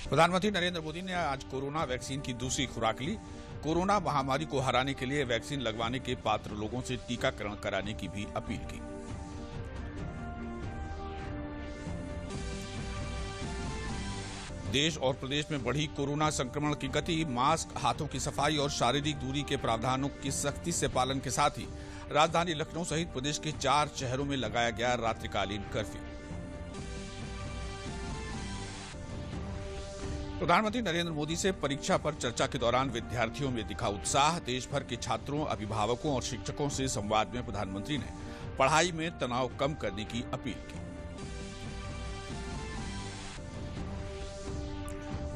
प्रधानमंत्री नरेंद्र मोदी ने आज कोरोना वैक्सीन की दूसरी खुराक ली। कोरोना महामारी को हराने के लिए वैक्सीन लगवाने के पात्र लोगों से टीकाकरण कराने की भी अपील की। देश और प्रदेश में बढ़ी कोरोना संक्रमण की गति। मास्क, हाथों की सफाई और शारीरिक दूरी के प्रावधानों की सख्ती से पालन के साथ ही राजधानी लखनऊ सहित प्रदेश के 4 शहरों में लगाया गया रात्रिकालीन कर्फ्यू। प्रधानमंत्री नरेंद्र मोदी से परीक्षा पर चर्चा के दौरान विद्यार्थियों में दिखा उत्साह। देश भर के छात्रों, अभिभावकों और शिक्षकों से संवाद में प्रधानमंत्री ने पढ़ाई में तनाव कम करने की अपील की।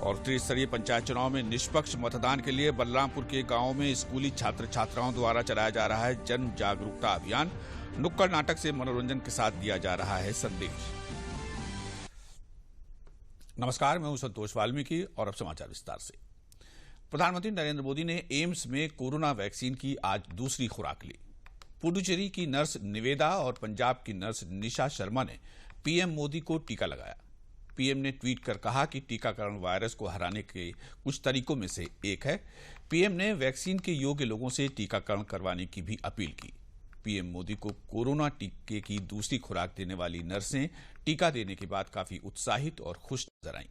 और त्रिस्तरीय पंचायत चुनाव में निष्पक्ष मतदान के लिए बलरामपुर के गांवों में स्कूली छात्र छात्राओं द्वारा चलाया जा रहा है जन जागरूकता अभियान। नुक्कड़ नाटक से मनोरंजन के साथ दिया जा रहा है संदेश। नमस्कार, मैं हूं संतोष वाल्मीकि और अब समाचार विस्तार से। प्रधानमंत्री नरेंद्र मोदी ने एम्स में कोरोना वैक्सीन की आज दूसरी खुराक ली। पुडुचेरी की नर्स निवेदा और पंजाब की नर्स निशा शर्मा ने पीएम मोदी को टीका लगाया। पीएम ने ट्वीट कर कहा कि टीकाकरण वायरस को हराने के कुछ तरीकों में से एक है। पीएम ने वैक्सीन के योग्य लोगों से टीकाकरण करवाने की भी अपील की। पीएम मोदी को कोरोना टीके की दूसरी खुराक देने वाली नर्सें टीका देने के बाद काफी उत्साहित और खुश नजर आईं।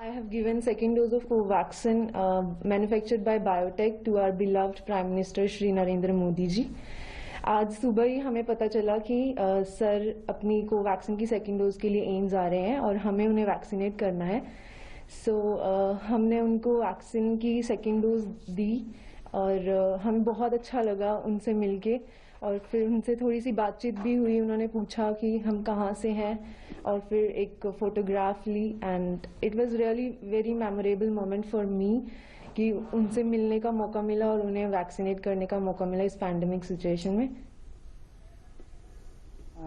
I have given second dose of Covaxin manufactured by Biotech to our beloved Prime Minister Shri Narendra Modi जी। आज सुबह ही हमें पता चला कि सर अपनी कोवैक्सीन की सेकेंड डोज के लिए एम्स आ रहे हैं और हमें उन्हें वैक्सीनेट करना है। हमने उनको वैक्सीन की सेकेंड डोज दी और हमें बहुत अच्छा लगा उनसे मिलके। और फिर उनसे थोड़ी सी बातचीत भी हुई। उन्होंने पूछा कि हम कहाँ से हैं और फिर एक फोटोग्राफ ली and it was really very memorable moment for me कि उनसे मिलने का मौका मिला और उन्हें वैक्सीनेट करने का मौका मिला इस पैंडेमिक सिचुएशन में।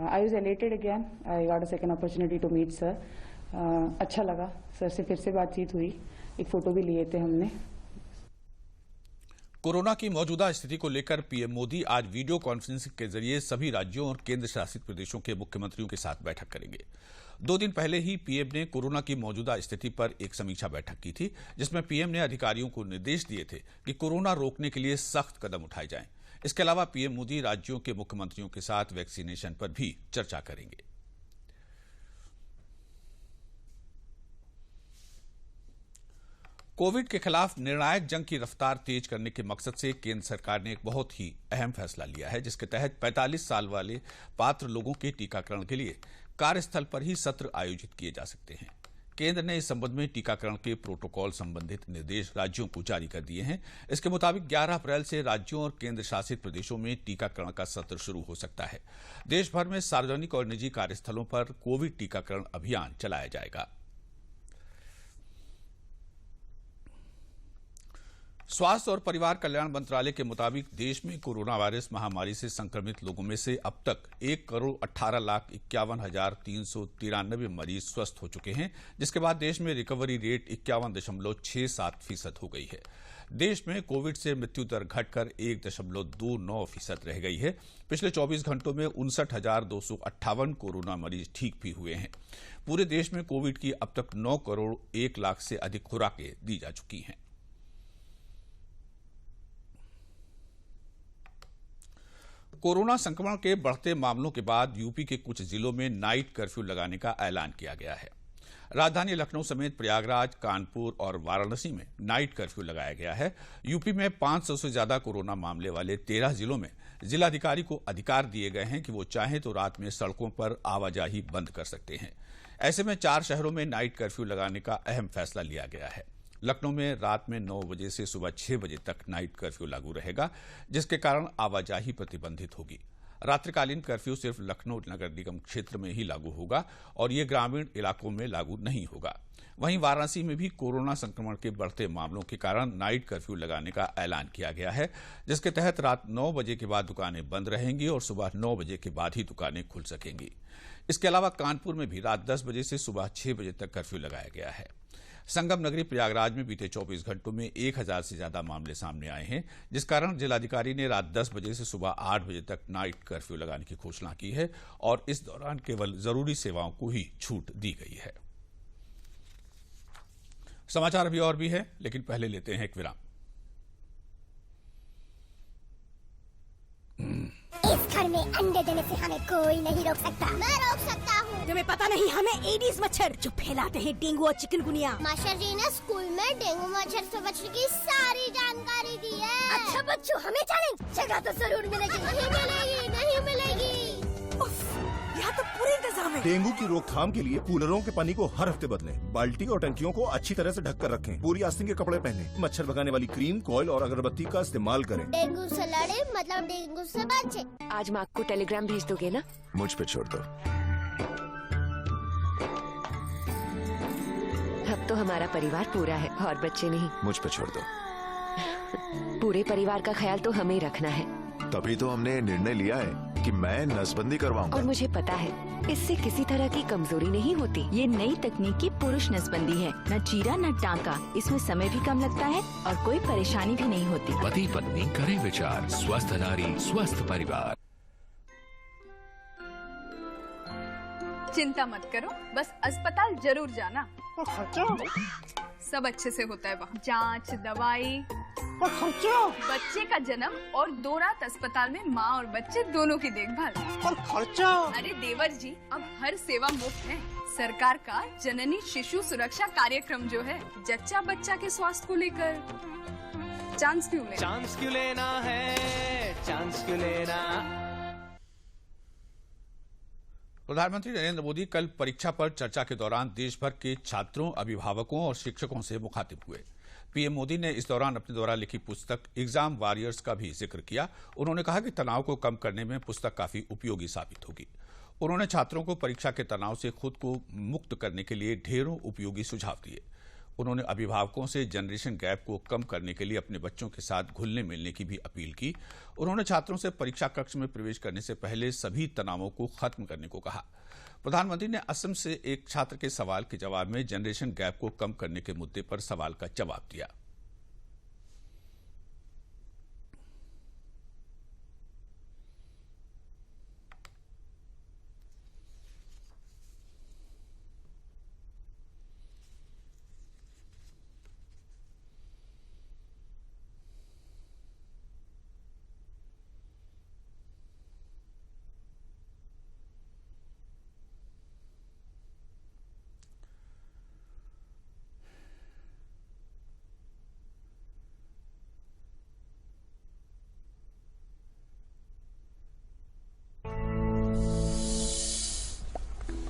I was elated again, I got a second opportunity to meet sir. अच्छा लगा, सर से फिर से बातचीत हुई, एक फोटो भी लिए थे हमने। कोरोना की मौजूदा स्थिति को लेकर पीएम मोदी आज वीडियो कॉन्फ्रेंसिंग के जरिए सभी राज्यों और केंद्र शासित प्रदेशों के मुख्यमंत्रियों के साथ बैठक करेंगे। 2 दिन पहले ही पीएम ने कोरोना की मौजूदा स्थिति पर एक समीक्षा बैठक की थी, जिसमें पीएम ने अधिकारियों को निर्देश दिए थे कि कोरोना रोकने के लिए सख्त कदम उठाए जाएं। इसके अलावा पीएम मोदी राज्यों के मुख्यमंत्रियों के साथ वैक्सीनेशन पर भी चर्चा करेंगे। कोविड के खिलाफ निर्णायक जंग की रफ्तार तेज करने के मकसद से केंद्र सरकार ने एक बहुत ही अहम फैसला लिया है, जिसके तहत 45 साल वाले पात्र लोगों के टीकाकरण के लिए कार्यस्थल पर ही सत्र आयोजित किए जा सकते हैं। केंद्र ने इस संबंध में टीकाकरण के प्रोटोकॉल संबंधित निर्देश राज्यों को जारी कर दिए हैं। इसके मुताबिक 11 अप्रैल से राज्यों और केंद्र शासित प्रदेशों में टीकाकरण का सत्र शुरू हो सकता है। देश भर में सार्वजनिक और निजी कार्यस्थलों पर कोविड टीकाकरण अभियान चलाया जाएगा। स्वास्थ्य और परिवार कल्याण मंत्रालय के मुताबिक देश में कोरोना वायरस महामारी से संक्रमित लोगों में से अब तक 1,18,51,393 मरीज स्वस्थ हो चुके हैं, जिसके बाद देश में रिकवरी रेट 51.67% हो गई है। देश में कोविड से मृत्यु दर घटकर 1.29% रह गई है। पिछले 24 घंटों में 59,258 कोरोना मरीज ठीक भी हुए हैं। पूरे देश में कोविड की अब तक 9 करोड़ 1 लाख से अधिक खुराकें दी जा चुकी हैं। कोरोना संक्रमण के बढ़ते मामलों के बाद यूपी के कुछ जिलों में नाइट कर्फ्यू लगाने का ऐलान किया गया है। राजधानी लखनऊ समेत प्रयागराज, कानपुर और वाराणसी में नाइट कर्फ्यू लगाया गया है। यूपी में 500 से ज्यादा कोरोना मामले वाले 13 जिलों में जिलाधिकारी को अधिकार दिए गए हैं कि वो चाहे तो रात में सड़कों पर आवाजाही बंद कर सकते हैं। ऐसे में 4 शहरों में नाइट कर्फ्यू लगाने का अहम फैसला लिया गया है। लखनऊ में रात में 9 बजे से सुबह 6 बजे तक नाइट कर्फ्यू लागू रहेगा, जिसके कारण आवाजाही प्रतिबंधित होगी। रात्रिकालीन कर्फ्यू सिर्फ लखनऊ नगर निगम क्षेत्र में ही लागू होगा और ये ग्रामीण इलाकों में लागू नहीं होगा। वहीं वाराणसी में भी कोरोना संक्रमण के बढ़ते मामलों के कारण नाइट कर्फ्यू लगाने का ऐलान किया गया है, जिसके तहत रात 9 बजे के बाद दुकानें बंद रहेंगी और सुबह 9 बजे के बाद ही दुकानें खुल सकेंगी। इसके अलावा कानपुर में भी रात 10 बजे से सुबह 6 बजे तक कर्फ्यू लगाया गया है। संगम नगरी प्रयागराज में बीते 24 घंटों में 1000 से ज्यादा मामले सामने आए हैं, जिस कारण जिलाधिकारी ने रात 10 बजे से सुबह 8 बजे तक नाइट कर्फ्यू लगाने की घोषणा की है और इस दौरान केवल जरूरी सेवाओं को ही छूट दी गई है। समाचार अभी और भी है, लेकिन पहले लेते हैं एक विराम। इस घर में अंडे देने से हमें कोई नहीं रोक सकता। मैं रोक सकता हूँ। तुम्हें पता नहीं हमें एडीज मच्छर जो फैलाते हैं डेंगू और चिकनगुनिया। मास्टर जी ने स्कूल में डेंगू मच्छर से बचने की सारी जानकारी दी है। अच्छा बच्चों, हमें चैलेंज जगह तो जरूर मिलेगी। नहीं मिलेगी, नहीं मिलेगी। यहाँ तो पूरे इंतजाम है। डेंगू की रोकथाम के लिए कूलरों के पानी को हर हफ्ते बदलें। बाल्टी और टंकियों को अच्छी तरह से ढककर रखें। पूरी आस्तीन के कपड़े पहनें। मच्छर भगाने वाली क्रीम, कॉइल और अगरबत्ती का इस्तेमाल करें। डेंगू से लड़े मतलब डेंगू से बचे। आज माँ को टेलीग्राम भेज दोगे ना? मुझ पे छोड़ दो। अब तो हमारा परिवार पूरा है और बच्चे नहीं। मुझ पे छोड़ दो। पूरे परिवार का ख्याल तो हमें रखना है। तभी तो हमने निर्णय लिया है कि मैं नसबंदी करवाऊंगा। और मुझे पता है इससे किसी तरह की कमजोरी नहीं होती। ये नई तकनीकी पुरुष नसबंदी है, न चीरा न टांका। इसमें समय भी कम लगता है और कोई परेशानी भी नहीं होती। पति पत्नी करें विचार, स्वस्थ नारी स्वस्थ परिवार। चिंता मत करो, बस अस्पताल जरूर जाना। सब अच्छे से होता है वहाँ। जांच, दवाई, बच्चे का जन्म और 2 रात अस्पताल में माँ और बच्चे दोनों की देखभाल। अरे देवर जी, अब हर सेवा मुफ्त है। सरकार का जननी शिशु सुरक्षा कार्यक्रम जो है, जच्चा बच्चा के स्वास्थ्य को लेकर चांस क्यों लेना? चांस क्यों लेना है? चांस क्यों लेना? प्रधानमंत्री नरेंद्र मोदी कल परीक्षा पर चर्चा के दौरान देश भर के छात्रों, अभिभावकों और शिक्षकों से मुखातिब हुए। पीएम मोदी ने इस दौरान अपने द्वारा लिखी पुस्तक एग्जाम वॉरियर्स का भी जिक्र किया। उन्होंने कहा कि तनाव को कम करने में पुस्तक काफी उपयोगी साबित होगी। उन्होंने छात्रों को परीक्षा के तनाव से खुद को मुक्त करने के लिए ढेरों उपयोगी सुझाव दिए। उन्होंने अभिभावकों से जनरेशन गैप को कम करने के लिए अपने बच्चों के साथ घुलने मिलने की भी अपील की। उन्होंने छात्रों से परीक्षा कक्ष में प्रवेश करने से पहले सभी तनावों को खत्म करने को कहा। प्रधानमंत्री ने असम से एक छात्र के सवाल के जवाब में जनरेशन गैप को कम करने के मुद्दे पर सवाल का जवाब दिया।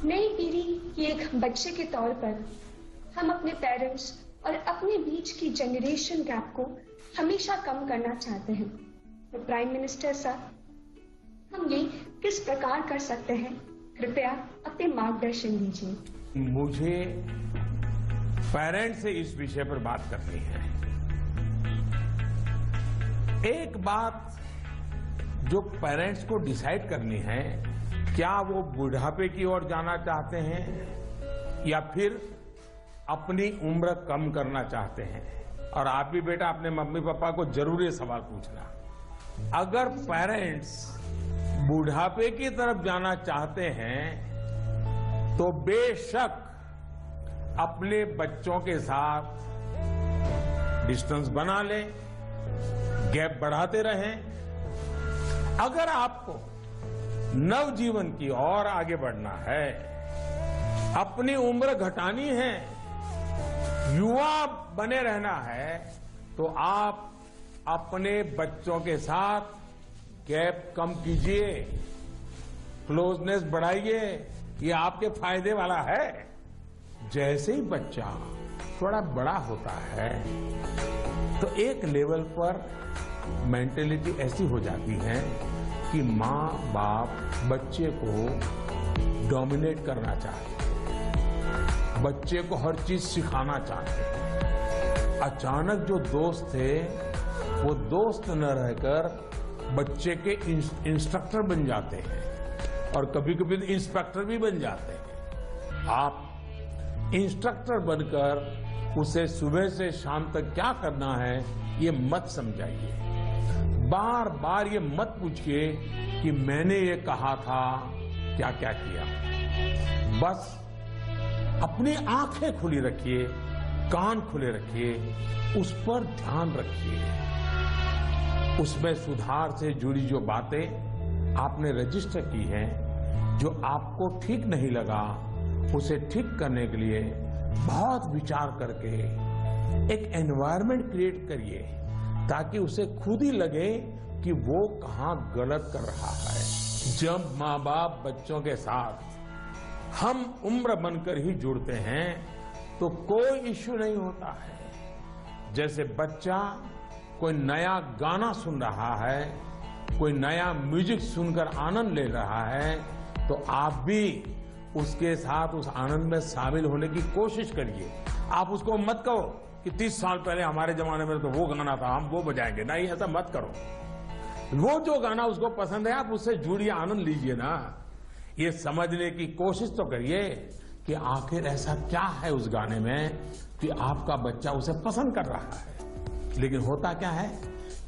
नई पीढ़ी की एक बच्चे के तौर पर हम अपने पेरेंट्स और अपने बीच की जनरेशन गैप को हमेशा कम करना चाहते हैं। तो प्राइम मिनिस्टर साहब, हम ये किस प्रकार कर सकते हैं? कृपया अपने मार्गदर्शन दीजिए। मुझे पेरेंट्स से इस विषय पर बात करनी है। एक बात जो पेरेंट्स को डिसाइड करनी है, क्या वो बुढ़ापे की ओर जाना चाहते हैं या फिर अपनी उम्र कम करना चाहते हैं। और आप भी बेटा अपने मम्मी पापा को जरूर ये सवाल पूछना। अगर पेरेंट्स बुढ़ापे की तरफ जाना चाहते हैं तो बेशक अपने बच्चों के साथ डिस्टेंस बना लें, गैप बढ़ाते रहें। अगर आपको नवजीवन की ओर आगे बढ़ना है, अपनी उम्र घटानी है, युवा बने रहना है, तो आप अपने बच्चों के साथ गैप कम कीजिए, क्लोजनेस बढ़ाइए। ये आपके फायदे वाला है। जैसे ही बच्चा थोड़ा बड़ा होता है तो एक लेवल पर मेंटेलिटी ऐसी हो जाती है कि माँ बाप बच्चे को डोमिनेट करना चाहते हैं, बच्चे को हर चीज सिखाना चाहते हैं। अचानक जो दोस्त थे वो दोस्त न रहकर बच्चे के इंस्ट्रक्टर बन जाते हैं और कभी कभी इंस्पेक्टर भी बन जाते हैं। आप इंस्ट्रक्टर बनकर उसे सुबह से शाम तक क्या करना है ये मत समझाइए। बार बार ये मत पूछिए कि मैंने ये कहा था, क्या क्या किया। बस अपनी आंखें खुली रखिए, कान खुले रखिए, उस पर ध्यान रखिए। उसमें सुधार से जुड़ी जो बातें आपने रजिस्टर की हैं, जो आपको ठीक नहीं लगा, उसे ठीक करने के लिए बहुत विचार करके एक एनवायरनमेंट क्रिएट करिए ताकि उसे खुद ही लगे कि वो कहाँ गलत कर रहा है। जब माँ बाप बच्चों के साथ हम उम्र बनकर ही जुड़ते हैं तो कोई इश्यू नहीं होता है। जैसे बच्चा कोई नया गाना सुन रहा है, कोई नया म्यूजिक सुनकर आनंद ले रहा है, तो आप भी उसके साथ उस आनंद में शामिल होने की कोशिश करिए। आप उसको मत कहो कि 30 साल पहले हमारे जमाने में तो वो गाना था, हम वो बजाएंगे। नहीं, ऐसा मत करो। वो जो गाना उसको पसंद है आप उससे जुड़िए, आनंद लीजिए ना। ये समझने की कोशिश तो करिए कि आखिर ऐसा क्या है उस गाने में कि आपका बच्चा उसे पसंद कर रहा है। लेकिन होता क्या है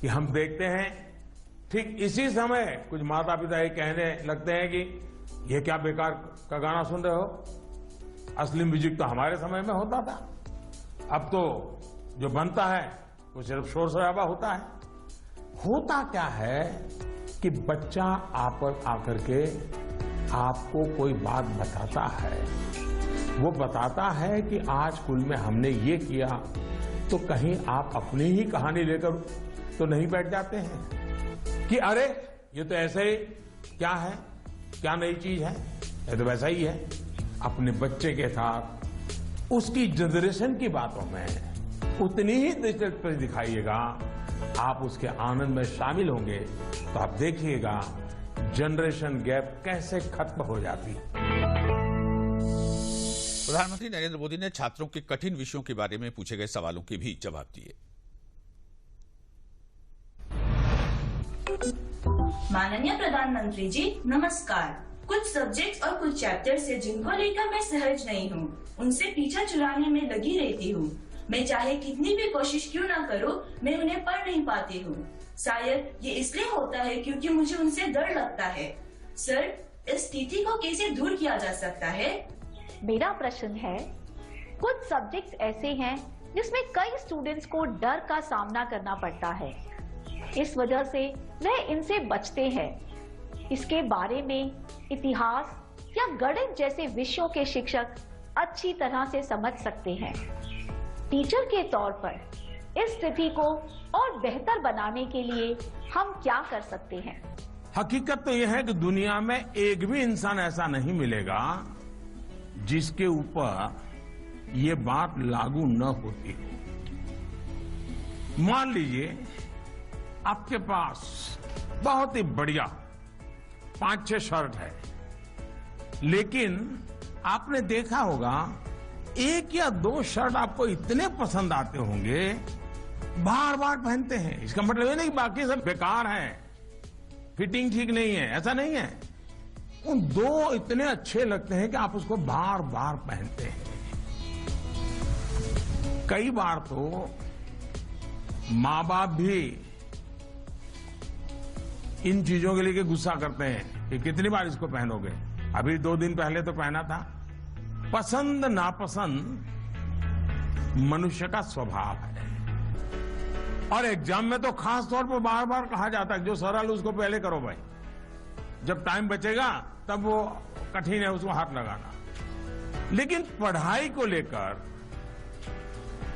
कि हम देखते हैं ठीक इसी समय कुछ माता पिता ये कहने लगते हैं कि ये क्या बेकार का गाना सुन रहे हो, असली म्यूजिक तो हमारे समय में होता था। अब तो जो बनता है वो सिर्फ शोर शराबा होता है। होता क्या है कि बच्चा आप पर आकर के आपको कोई बात बताता है। वो बताता है कि आज स्कूल में हमने ये किया, तो कहीं आप अपनी ही कहानी लेकर तो नहीं बैठ जाते हैं कि अरे ये तो ऐसे ही क्या है, क्या नई चीज है, ये तो वैसा ही है। अपने बच्चे के साथ उसकी जनरेशन की बातों में उतनी ही दिलचस्पी दिखाइएगा। आप उसके आनंद में शामिल होंगे तो आप देखिएगा जनरेशन गैप कैसे खत्म हो जाती। प्रधानमंत्री नरेंद्र मोदी ने छात्रों के कठिन विषयों के बारे में पूछे गए सवालों के भी जवाब दिए। माननीय प्रधानमंत्री जी नमस्कार। कुछ सब्जेक्ट्स और कुछ चैप्टर्स है जिनको लेकर मैं सहज नहीं हूँ, उनसे पीछा छुड़ाने में लगी रहती हूँ। मैं चाहे कितनी भी कोशिश क्यों ना करूँ, मैं उन्हें पढ़ नहीं पाती हूँ। शायद ये इसलिए होता है क्योंकि मुझे उनसे डर लगता है। सर, इस स्थिति को कैसे दूर किया जा सकता है? मेरा प्रश्न है, कुछ सब्जेक्ट्स ऐसे हैं जिसमें कई स्टूडेंट्स को डर का सामना करना पड़ता है, इस वजह से वह इनसे बचते हैं। इसके बारे में इतिहास या गणित जैसे विषयों के शिक्षक अच्छी तरह से समझ सकते हैं। टीचर के तौर पर इस स्थिति को और बेहतर बनाने के लिए हम क्या कर सकते हैं? हकीकत तो यह है कि दुनिया में एक भी इंसान ऐसा नहीं मिलेगा जिसके ऊपर ये बात लागू न होती हो। मान लीजिए आपके पास बहुत ही बढ़िया 5-6 शर्ट है, लेकिन आपने देखा होगा 1 या 2 शर्ट आपको इतने पसंद आते होंगे, बार बार पहनते हैं। इसका मतलब ये नहीं कि बाकी सब बेकार हैं, फिटिंग ठीक नहीं है, ऐसा नहीं है। उन 2 इतने अच्छे लगते हैं कि आप उसको बार बार पहनते हैं। कई बार तो माँ बाप भी इन चीजों के लिए गुस्सा करते हैं कि कितनी बार इसको पहनोगे। अभी 2 दिन पहले तो पहना था। पसंद नापसंद मनुष्य का स्वभाव है, और एग्जाम में तो खास तौर पर बार बार कहा जाता है जो सरल उसको पहले करो भाई, जब टाइम बचेगा तब वो कठिन है उसको हाथ लगाना। लेकिन पढ़ाई को लेकर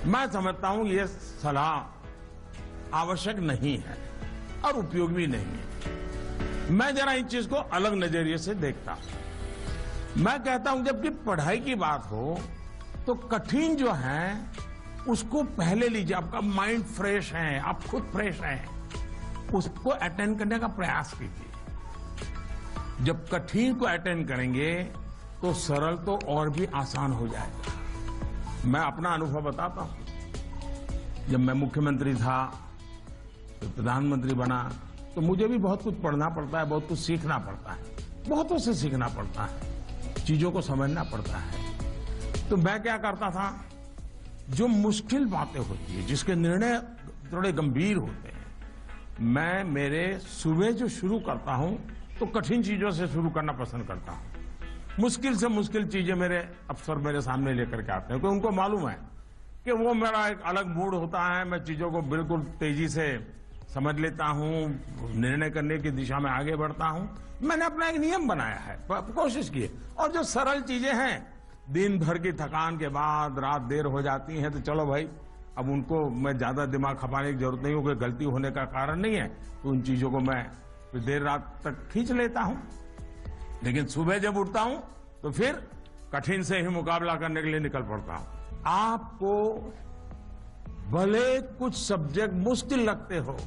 मैं समझता हूं ये सलाह आवश्यक नहीं है और उपयोगी भी नहीं है। मैं जरा इस चीज को अलग नजरिए से देखता हूं। मैं कहता हूं जबकि पढ़ाई की बात हो तो कठिन जो है उसको पहले लीजिए। आपका माइंड फ्रेश है, आप खुद फ्रेश हैं, उसको अटेंड करने का प्रयास कीजिए। जब कठिन को अटेंड करेंगे तो सरल तो और भी आसान हो जाएगा। मैं अपना अनुभव बताता हूं। जब मैं मुख्यमंत्री था, तो प्रधानमंत्री बना, तो मुझे भी बहुत कुछ पढ़ना पड़ता है, बहुत कुछ सीखना पड़ता है, बहुतों से सीखना पड़ता है, चीजों को समझना पड़ता है। तो मैं क्या करता था, जो मुश्किल बातें होती है, जिसके निर्णय थोड़े गंभीर होते हैं, मैं मेरे सुबह जो शुरू करता हूं तो कठिन चीजों से शुरू करना पसंद करता हूं। मुश्किल से मुश्किल चीजें मेरे अफसर मेरे सामने लेकर के आते हैं, क्योंकि उनको मालूम है कि वो मेरा एक अलग मूड होता है, मैं चीजों को बिल्कुल तेजी से समझ लेता हूं, निर्णय करने की दिशा में आगे बढ़ता हूं। मैंने अपना एक नियम बनाया है, कोशिश की है। और जो सरल चीजें हैं, दिन भर की थकान के बाद रात देर हो जाती है, तो चलो भाई, अब उनको मैं ज्यादा दिमाग खपाने की जरूरत नहीं हो, कोई गलती होने का कारण नहीं है, तो उन चीजों को मैं देर रात तक खींच लेता हूं। लेकिन सुबह जब उठता हूं तो फिर कठिन से ही मुकाबला करने के लिए निकल पड़ता हूं। आपको भले कुछ सब्जेक्ट मुश्किल लगते हो,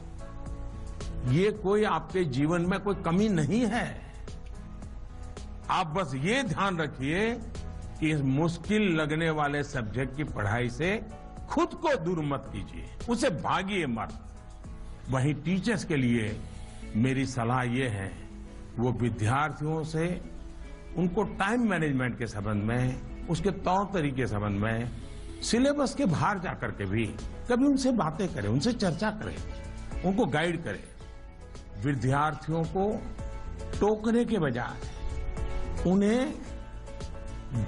ये कोई आपके जीवन में कोई कमी नहीं है। आप बस ये ध्यान रखिए कि इस मुश्किल लगने वाले सब्जेक्ट की पढ़ाई से खुद को दूर मत कीजिए, उसे भागिए मत। वहीं टीचर्स के लिए मेरी सलाह ये है, वो विद्यार्थियों से उनको टाइम मैनेजमेंट के संबंध में, उसके तौर तरीके के संबंध में, सिलेबस के बाहर जाकर के भी कभी उनसे बातें करें, उनसे चर्चा करें, उनको गाइड करें। विद्यार्थियों को टोकने के बजाय उन्हें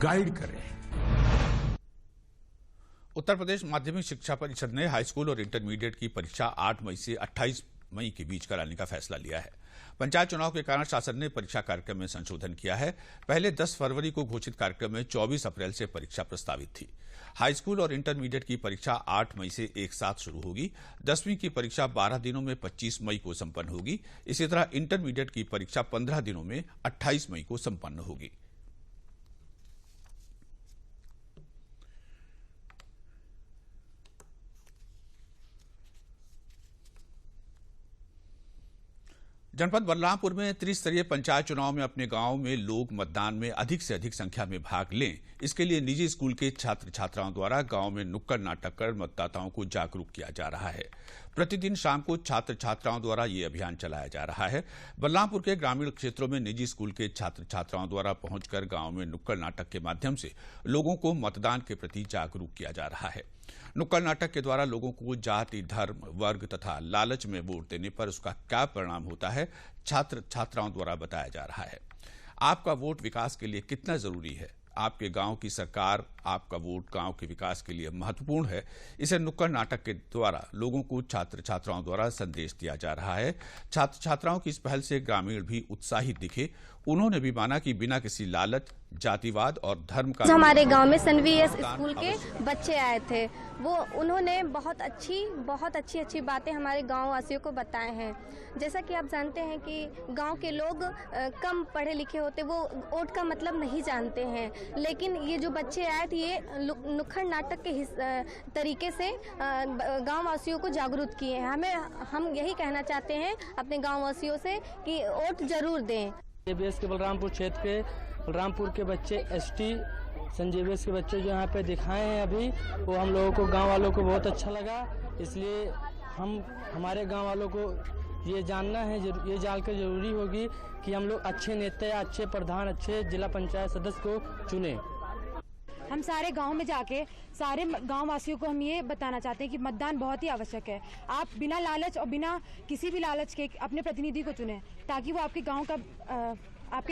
गाइड करें। उत्तर प्रदेश माध्यमिक शिक्षा परिषद ने हाई स्कूल और इंटरमीडिएट की परीक्षा 8 मई से 28 मई के बीच कराने का फैसला लिया है। पंचायत चुनाव के कारण शासन ने परीक्षा कार्यक्रम में संशोधन किया है। पहले 10 फरवरी को घोषित कार्यक्रम में 24 अप्रैल से परीक्षा प्रस्तावित थी। हाई स्कूल और इंटरमीडिएट की परीक्षा 8 मई से एक साथ शुरू होगी। 10वीं की परीक्षा 12 दिनों में 25 मई को संपन्न होगी। इसी तरह इंटरमीडिएट की परीक्षा 15 दिनों में 28 मई को संपन्न होगी। जनपद बलरामपुर में त्रिस्तरीय पंचायत चुनाव में अपने गांव में लोग मतदान में अधिक से अधिक संख्या में भाग लें, इसके लिए निजी स्कूल के छात्र छात्राओं द्वारा गांव में नुक्कड़ नाटक कर मतदाताओं को जागरूक किया जा रहा है। प्रतिदिन शाम को छात्र छात्राओं द्वारा ये अभियान चलाया जा रहा है। बलरामपुर के ग्रामीण क्षेत्रों में निजी स्कूल के छात्र छात्राओं द्वारा पहुंचकर गांव में नुक्कड़ नाटक के माध्यम से लोगों को मतदान के प्रति जागरूक किया जा रहा है। नुक्कड़ नाटक के द्वारा लोगों को जाति, धर्म, वर्ग तथा लालच में वोट देने पर उसका क्या परिणाम होता है, छात्र छात्राओं द्वारा बताया जा रहा है। आपका वोट विकास के लिए कितना जरूरी है, आपके गांव की सरकार, आपका वोट गांव के विकास के लिए महत्वपूर्ण है, इसे नुक्कड़ नाटक के द्वारा लोगों को छात्र छात्राओं द्वारा संदेश दिया जा रहा है। छात्र छात्राओं की इस पहल से ग्रामीण भी उत्साहित दिखे। उन्होंने भी माना कि बिना किसी लालच, जातिवाद और धर्म का हमारे गांव में सनवीएस स्कूल के बच्चे आए थे, वो उन्होंने बहुत अच्छी बातें हमारे गांव वासियों को बताए हैं। जैसा कि आप जानते हैं कि गांव के लोग कम पढ़े लिखे होते, वो वोट का मतलब नहीं जानते हैं, लेकिन ये जो बच्चे आए थे ये नुक्कड़ नाटक के तरीके से गांव वासियों को जागरूक किए हैं। हम यही कहना चाहते हैं अपने गाँव वासियों से कि वोट जरूर दें। संजीवियस के बलरामपुर क्षेत्र के बलरामपुर के बच्चे एसटी संजीवियस के बच्चे जो यहाँ पे दिखाए हैं अभी, वो हम लोगों को गांव वालों को बहुत अच्छा लगा। इसलिए हमारे गांव वालों को ये जानना है, ये जानकर जरूरी होगी कि हम लोग अच्छे नेता या अच्छे प्रधान, अच्छे जिला पंचायत सदस्य को चुने। हम सारे गांव में जाके सारे गांव वासियों को हम ये बताना चाहते हैं कि मतदान बहुत ही आवश्यक है। आप बिना लालच और बिना किसी भी लालच के अपने प्रतिनिधि को चुनें, ताकि वो आपके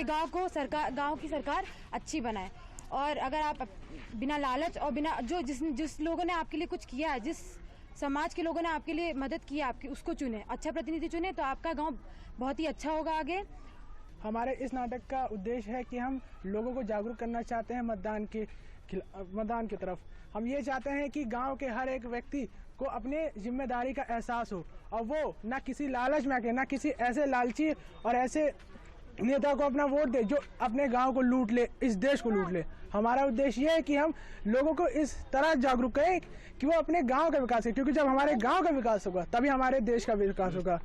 गांव को गांव की सरकार अच्छी बनाए। और अगर आप बिना लालच और बिना जिस लोगों ने आपके लिए कुछ किया है, जिस समाज के लोगों ने आपके लिए मदद की आपकी, उसको चुने, अच्छा प्रतिनिधि चुने, तो आपका गाँव बहुत ही अच्छा होगा आगे। हमारे इस नाटक का उद्देश्य है कि हम लोगों को जागरूक करना चाहते हैं मतदान की तरफ। हम ये चाहते हैं कि गांव के हर एक व्यक्ति को अपने जिम्मेदारी का एहसास हो और वो ना किसी लालच में आके, ना किसी ऐसे लालची और ऐसे नेता को अपना वोट दे जो अपने गांव को लूट ले, इस देश को लूट ले। हमारा उद्देश्य ये है कि हम लोगों को इस तरह जागरूक करें कि वो अपने गांव का विकास करें, क्योंकि जब हमारे गांव का विकास होगा तभी हमारे देश का विकास होगा।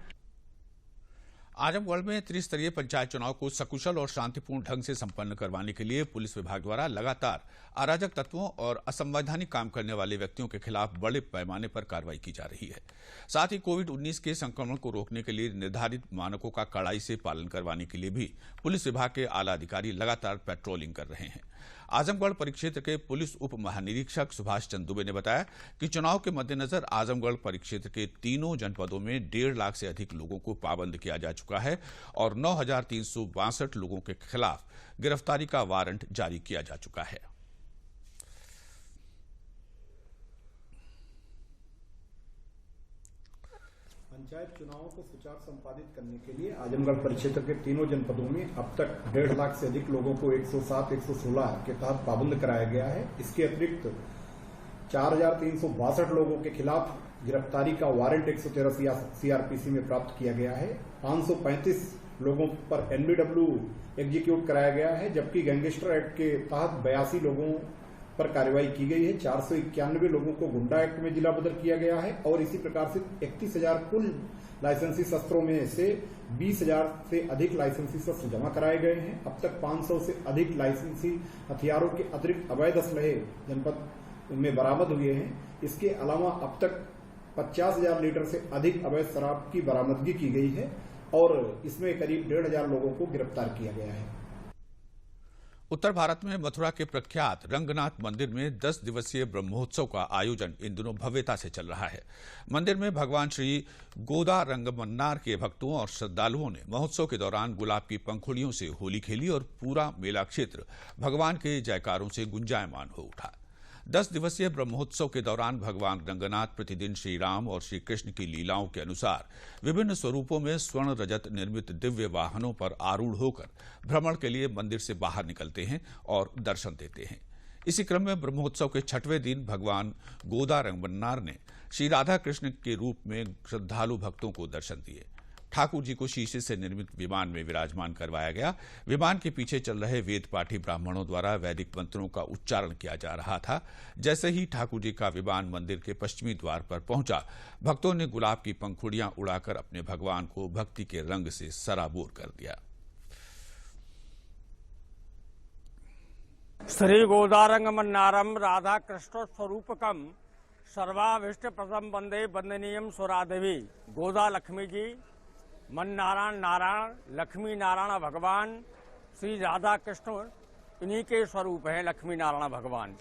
आजमगढ़ में त्रिस्तरीय पंचायत चुनाव को सकुशल और शांतिपूर्ण ढंग से संपन्न करवाने के लिए पुलिस विभाग द्वारा लगातार अराजक तत्वों और असंवैधानिक काम करने वाले व्यक्तियों के खिलाफ बड़े पैमाने पर कार्रवाई की जा रही है। साथ ही कोविड-19 के संक्रमण को रोकने के लिए निर्धारित मानकों का कड़ाई से पालन करवाने के लिए भी पुलिस विभाग के आला अधिकारी लगातार पेट्रोलिंग कर रहे हैं। आजमगढ़ परिक्षेत्र के पुलिस उप महानिरीक्षक सुभाष चंद्र दुबे ने बताया कि चुनाव के मद्देनजर आजमगढ़ परिक्षेत्र के तीनों जनपदों में 1.5 लाख से अधिक लोगों को पाबंद किया जा चुका है और 9,362 लोगों के खिलाफ गिरफ्तारी का वारंट जारी किया जा चुका है। पंचायत चुनावों को सुचारू संपादित करने के लिए आजमगढ़ परिक्षेत्र के तीनों जनपदों में अब तक 1.5 लाख से अधिक लोगों को 107-116 के तहत पाबंद कराया गया है। इसके अतिरिक्त 4,362 लोगों के खिलाफ गिरफ्तारी का वारंट 113 सीआरपीसी में प्राप्त किया गया है। 535 लोगों पर एनबीडब्ल्यू एग्जीक्यूट कराया गया है, जबकि गैंगस्टर एक्ट के तहत 82 लोगों पर कार्रवाई की गई है। 491 लोगों को गुंडा एक्ट में जिला बदर किया गया है और इसी प्रकार से 31,000 कुल लाइसेंसी शस्त्रों में से 20,000 से अधिक लाइसेंसी शस्त्र जमा कराए गए हैं। अब तक 500 से अधिक लाइसेंसी हथियारों के अतिरिक्त अवैध असलहे जनपद में बरामद हुए हैं। इसके अलावा अब तक 50,000 लीटर से अधिक अवैध शराब की बरामदगी की गई है और इसमें करीब 1,500 लोगों को गिरफ्तार किया गया है। उत्तर भारत में मथुरा के प्रख्यात रंगनाथ मंदिर में 10 दिवसीय ब्रह्मोत्सव का आयोजन इन दिनों भव्यता से चल रहा है। मंदिर में भगवान श्री गोदा रंगमन्नार के भक्तों और श्रद्धालुओं ने महोत्सव के दौरान गुलाब की पंखुड़ियों से होली खेली और पूरा मेला क्षेत्र भगवान के जयकारों से गुंजायमान हो उठा। 10 दिवसीय ब्रह्मोत्सव के दौरान भगवान रंगनाथ प्रतिदिन श्री राम और श्री कृष्ण की लीलाओं के अनुसार विभिन्न स्वरूपों में स्वर्ण रजत निर्मित दिव्य वाहनों पर आरूढ़ होकर भ्रमण के लिए मंदिर से बाहर निकलते हैं और दर्शन देते हैं। इसी क्रम में ब्रह्मोत्सव के 6वें दिन भगवान गोदा रंगमन्नार ने श्री राधा कृष्ण के रूप में श्रद्धालु भक्तों को दर्शन दिए। ठाकुर जी को शीशे से निर्मित विमान में विराजमान करवाया गया। विमान के पीछे चल रहे वेद पाठी ब्राह्मणों द्वारा वैदिक मंत्रों का उच्चारण किया जा रहा था। जैसे ही ठाकुर जी का विमान मंदिर के पश्चिमी द्वार पर पहुंचा, भक्तों ने गुलाब की पंखुड़ियां उड़ाकर अपने भगवान को भक्ति के रंग से सराबोर कर दिया। श्री गोदारंगमन्नारम राधा कृष्ण स्वरूपकम सर्वाभीष्ट प्रथम वंदे वंदनीयम सुरादेवी। गोदा लक्ष्मी जी, मन नारायण नारायण, लक्ष्मी नारायण भगवान, श्री राधा कृष्ण इन्हीं के स्वरूप हैं। लक्ष्मी नारायण भगवान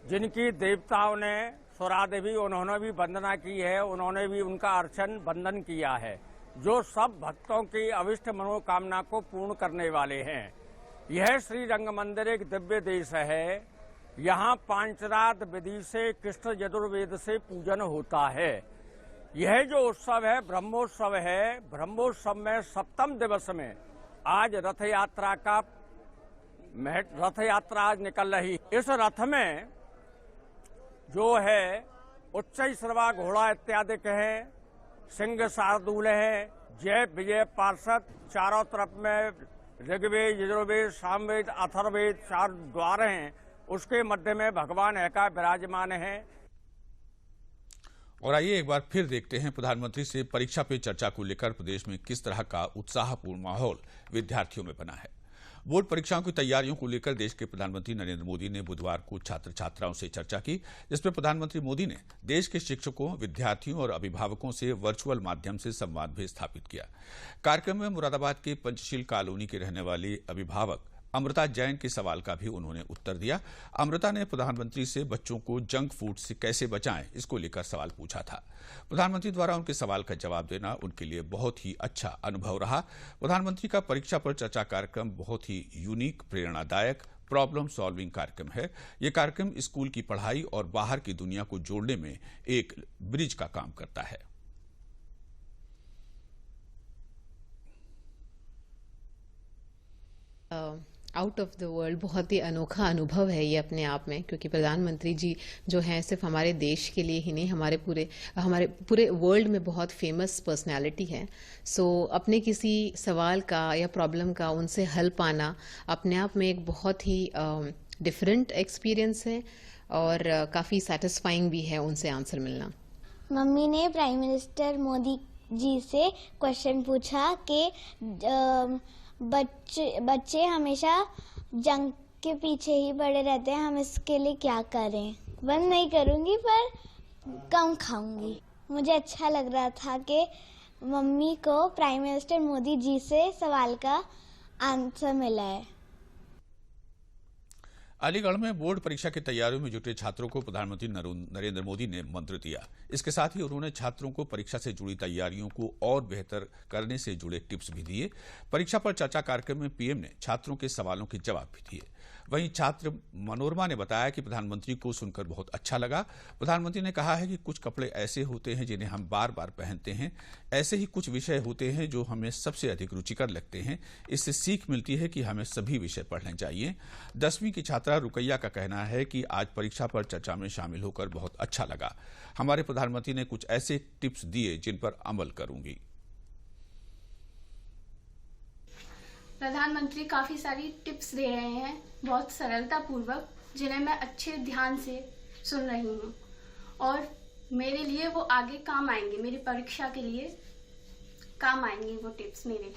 जिनकी देवताओं ने सुरादेवी उन्होंने भी वंदना की है, उन्होंने भी उनका अर्चन वंदन किया है, जो सब भक्तों की अविष्ट मनोकामना को पूर्ण करने वाले हैं। यह श्री रंग मंदिर एक दिव्य देश है। यहाँ पांचरात विधि से कृष्ण यजुर्वेद से पूजन होता है। यह जो उत्सव है ब्रह्मोत्सव है। ब्रह्मोत्सव में 7वें दिवस में आज रथ यात्रा आज निकल रही। इस रथ में जो है उच्च श्रवा घोड़ा इत्यादि है, सिंह शार्दूल है, जय विजय पार्षद, चारों तरफ में ऋग्वेद यजुर्वेद सामवेद अथर्ववेद 4 द्वार हैं। उसके मध्य में भगवान है का विराजमान है। और आइए एक बार फिर देखते हैं प्रधानमंत्री से परीक्षा पे चर्चा को लेकर प्रदेश में किस तरह का उत्साहपूर्ण माहौल विद्यार्थियों में बना है। बोर्ड परीक्षाओं की तैयारियों को लेकर देश के प्रधानमंत्री नरेंद्र मोदी ने बुधवार को छात्र छात्राओं से चर्चा की, जिसमें प्रधानमंत्री मोदी ने देश के शिक्षकों, विद्यार्थियों और अभिभावकों से वर्चुअल माध्यम से संवाद भी स्थापित किया। कार्यक्रम में मुरादाबाद के पंचशील कॉलोनी के रहने वाली अभिभावक अमृता जैन के सवाल का भी उन्होंने उत्तर दिया। अमृता ने प्रधानमंत्री से बच्चों को जंक फूड से कैसे बचाएं इसको लेकर सवाल पूछा था। प्रधानमंत्री द्वारा उनके सवाल का जवाब देना उनके लिए बहुत ही अच्छा अनुभव रहा। प्रधानमंत्री का परीक्षा पर चर्चा कार्यक्रम बहुत ही यूनिक, प्रेरणादायक, प्रॉब्लम सॉल्विंग कार्यक्रम है। यह कार्यक्रम स्कूल की पढ़ाई और बाहर की दुनिया को जोड़ने में एक ब्रिज का काम करता है। आउट ऑफ द वर्ल्ड बहुत ही अनोखा अनुभव है ये अपने आप में, क्योंकि प्रधानमंत्री जी जो हैं सिर्फ हमारे देश के लिए ही नहीं, हमारे पूरे वर्ल्ड में बहुत फेमस पर्सनालिटी है। सो अपने किसी सवाल का या प्रॉब्लम का उनसे हल पाना अपने आप में एक बहुत ही डिफरेंट एक्सपीरियंस है और काफ़ी सेटिस्फाइंग भी है उनसे आंसर मिलना। मम्मी ने प्राइम मिनिस्टर मोदी जी से क्वेश्चन पूछा कि बच्चे हमेशा जंक के पीछे ही पड़े रहते हैं, हम इसके लिए क्या करें। बंद नहीं करूँगी पर कम खाऊंगी। मुझे अच्छा लग रहा था कि मम्मी को प्राइम मिनिस्टर मोदी जी से सवाल का आंसर मिला है। अलीगढ़ में बोर्ड परीक्षा की तैयारियों में जुटे छात्रों को प्रधानमंत्री नरेंद्र मोदी ने मंत्र दिया। इसके साथ ही उन्होंने छात्रों को परीक्षा से जुड़ी तैयारियों को और बेहतर करने से जुड़े टिप्स भी दिए। परीक्षा पर चर्चा कार्यक्रम में पीएम ने छात्रों के सवालों के जवाब भी दिए। वहीं छात्र मनोरमा ने बताया कि प्रधानमंत्री को सुनकर बहुत अच्छा लगा। प्रधानमंत्री ने कहा है कि कुछ कपड़े ऐसे होते हैं जिन्हें हम बार बार पहनते हैं, ऐसे ही कुछ विषय होते हैं जो हमें सबसे अधिक रुचिकर लगते हैं। इससे सीख मिलती है कि हमें सभी विषय पढ़ने चाहिए। 10वीं की छात्रा रुकैया का कहना है कि आज परीक्षा पर चर्चा में शामिल होकर बहुत अच्छा लगा। हमारे प्रधानमंत्री ने कुछ ऐसे टिप्स दिए जिन पर अमल करूंगी। प्रधानमंत्री काफ़ी सारी टिप्स दे रहे हैं, बहुत सरलता पूर्वक, जिन्हें मैं अच्छे ध्यान से सुन रही हूँ और मेरे लिए वो आगे काम आएंगे, मेरी परीक्षा के लिए काम आएंगे वो टिप्स मेरे।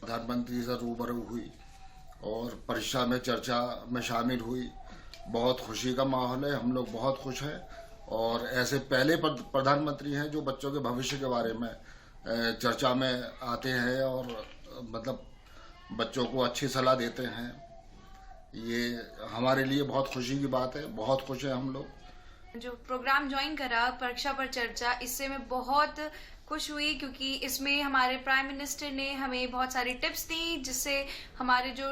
प्रधानमंत्री से रूबरू हुई और परीक्षा में चर्चा में शामिल हुई। बहुत खुशी का माहौल है, हम लोग बहुत खुश हैं और ऐसे पहले प्रधानमंत्री हैं जो बच्चों के भविष्य के बारे में चर्चा में आते हैं और मतलब बच्चों को अच्छी सलाह देते हैं। ये हमारे लिए बहुत खुशी की बात है, बहुत खुश हैं हम लोग। जो प्रोग्राम ज्वाइन करा परीक्षा पर चर्चा, इससे मैं बहुत खुश हुई क्योंकि इसमें हमारे प्राइम मिनिस्टर ने हमें बहुत सारी टिप्स दी जिससे हमारे जो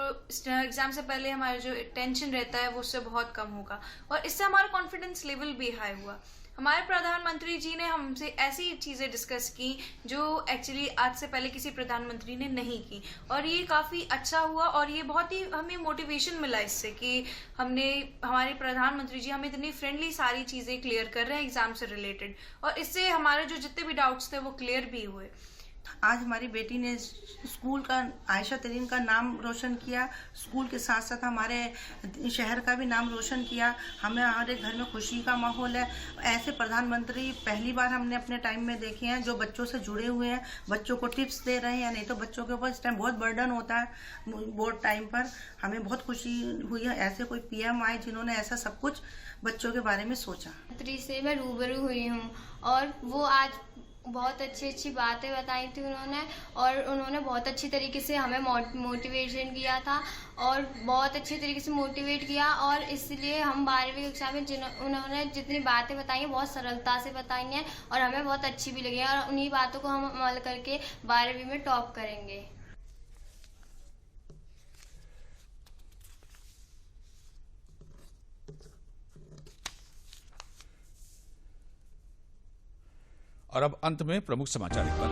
एग्जाम से पहले हमारा जो टेंशन रहता है वो उससे बहुत कम होगा और इससे हमारा कॉन्फिडेंस लेवल भी हाई हुआ। हमारे प्रधानमंत्री जी ने हमसे ऐसी चीज़ें डिस्कस की जो एक्चुअली आज से पहले किसी प्रधानमंत्री ने नहीं की और ये काफ़ी अच्छा हुआ और ये बहुत ही हमें मोटिवेशन मिला इससे कि हमारे प्रधानमंत्री जी हमें इतनी फ्रेंडली सारी चीज़ें क्लियर कर रहे हैं एग्जाम से रिलेटेड और इससे हमारे जो जितने भी डाउट्स थे वो क्लियर भी हुए। आज हमारी बेटी ने स्कूल का आयशा तरीन का नाम रोशन किया, स्कूल के साथ साथ हमारे शहर का भी नाम रोशन किया। हमारे घर में खुशी का माहौल है। ऐसे प्रधानमंत्री पहली बार हमने अपने टाइम में देखे हैं जो बच्चों से जुड़े हुए हैं, बच्चों को टिप्स दे रहे हैं। नहीं तो बच्चों के ऊपर इस टाइम बहुत बर्डन होता है बोर्ड टाइम पर। हमें बहुत खुशी हुई है ऐसे कोई पीएम आए जिन्होंने ऐसा सब कुछ बच्चों के बारे में सोचा। मंत्री से मैं रूबरू हुई हूँ और वो आज बहुत अच्छी बातें बताई थी उन्होंने और उन्होंने बहुत अच्छी तरीके से हमें मोटिवेशन किया था और बहुत अच्छी तरीके से मोटिवेट किया और इसलिए हम 12वीं कक्षा में उन्होंने जितनी बातें बताई हैं बहुत सरलता से बताई हैं और हमें बहुत अच्छी भी लगी है और उन्हीं बातों को हम अमल करके 12वीं में टॉप करेंगे। और अब अंत में प्रमुख समाचार एक बार।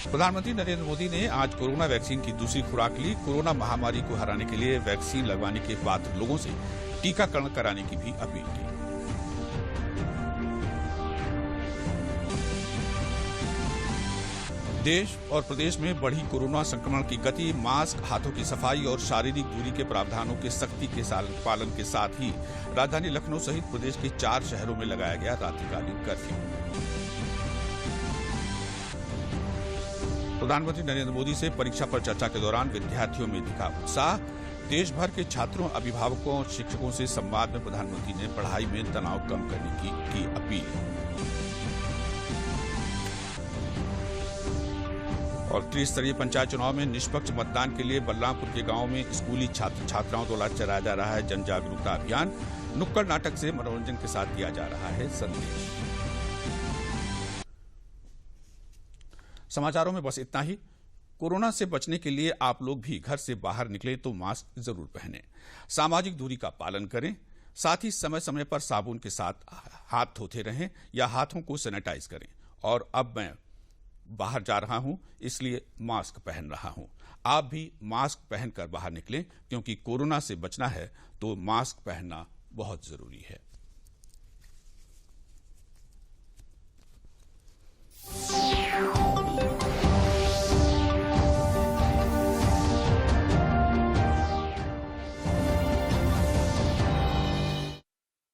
प्रधानमंत्री नरेंद्र मोदी ने आज कोरोना वैक्सीन की दूसरी खुराक ली। कोरोना महामारी को हराने के लिए वैक्सीन लगवाने के पात्र लोगों से टीकाकरण कराने की भी अपील की। देश और प्रदेश में बढ़ी कोरोना संक्रमण की गति, मास्क, हाथों की सफाई और शारीरिक दूरी के प्रावधानों के सख्ती के पालन के साथ ही राजधानी लखनऊ सहित प्रदेश के 4 शहरों में लगाया गया रात्रिकालीन कर्फ्यू। प्रधानमंत्री नरेंद्र मोदी से परीक्षा पर चर्चा के दौरान विद्यार्थियों में दिखा उत्साह। देश भर के छात्रों, अभिभावकों और शिक्षकों से संवाद में प्रधानमंत्री ने पढ़ाई में तनाव कम करने की अपील। और त्रिस्तरीय पंचायत चुनाव में निष्पक्ष मतदान के लिए बलरामपुर के गांव में स्कूली छात्र छात्राओं द्वारा चलाया जा रहा है जन जागरूकता अभियान। नुक्कड़ नाटक से मनोरंजन के साथ दिया जा रहा है संदेश। समाचारों में बस इतना ही। कोरोना से बचने के लिए आप लोग भी घर से बाहर निकले तो मास्क जरूर पहनें, सामाजिक दूरी का पालन करें, साथ ही समय समय पर साबुन के साथ हाथ धोते रहें या हाथों को सैनिटाइज करें। और अब मैं बाहर जा रहा हूं इसलिए मास्क पहन रहा हूं। आप भी मास्क पहनकर बाहर निकलें क्योंकि कोरोना से बचना है तो मास्क पहनना बहुत जरूरी है।